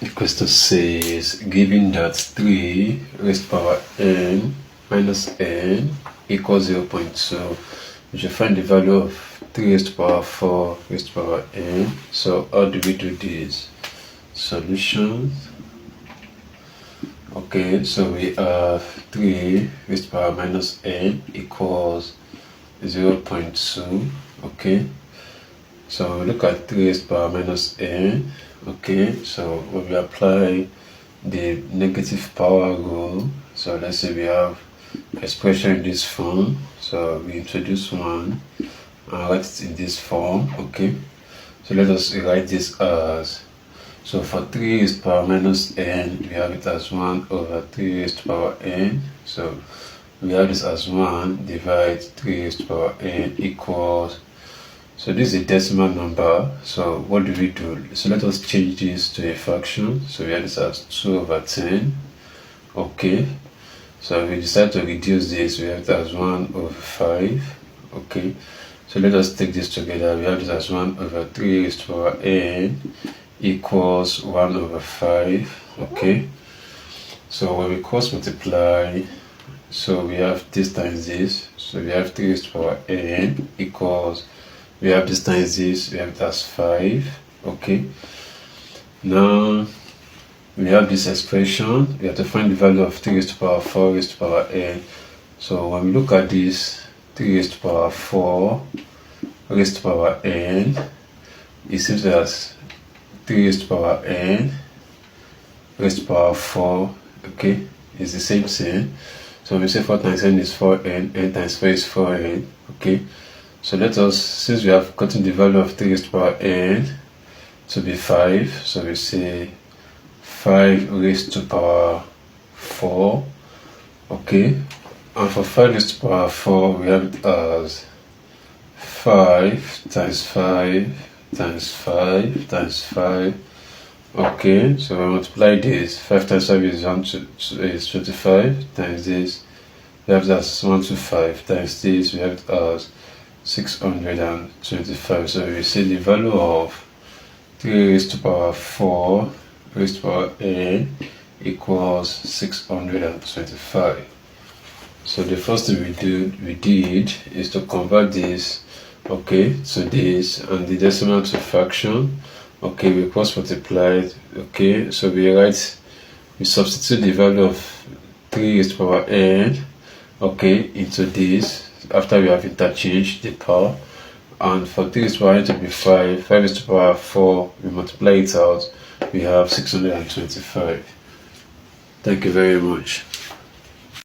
The question says, given that 3 raised to power n minus n equals 0.2, we should find the value of 3 raised to power 4 raised to power n. So how do we do this? Solutions. Okay, so we have 3 raised to power minus n equals 0.2. Okay, so we look at 3 raised to power minus n. Okay, so when we apply the negative power rule, so let's say we have expression in this form, so we introduce 1 and write it in this form. Okay, so let us write this as, so for 3 raised to power minus n, we have it as 1 over 3 raised to power n. So we have this as 1 divided 3 raised to power n equals, so this is a decimal number. So what do we do? So let us change this to a fraction. So we have this as 2 over 10. Okay, so we decide to reduce this, we have it as 1 over 5. Okay, so let us take this together. We have this as 1 over 3 raised to power n equals 1 over 5. Okay, so when we cross multiply, so we have this times this, so we have 3 raised to power n equals, we have this times this, we have it as 5. Okay, now we have this expression, we have to find the value of 3 raised to power 4 raised to power n. So when we look at this, 3 raised to power 4 raised to power n, it seems as 3 raised to power n raised to power 4. Okay, it's the same thing. So when we say 4 times n is 4n, n times 4 is 4n. Okay, so let us, since we have gotten the value of 3 raised to power n to be 5, so we say 5 raised to power 4. Okay, and for 5 raised to power 4, we have it as 5 times 5 times 5 times 5. Okay, so we multiply this, 5 times 5 is 25, times this, we have that 125, times this, we have it as 625. So we see the value of 3 raised to power 4 raised to power n equals 625. So the first thing we did is to convert this, okay, to this, and the decimal to fraction. Okay, we cross multiply. Okay, so we substitute the value of 3 raised to power n, okay, into this after we have interchanged the power. And for 3 raised to power n to be 5 raised to power 4, we multiply it out, we have 625. Thank you very much.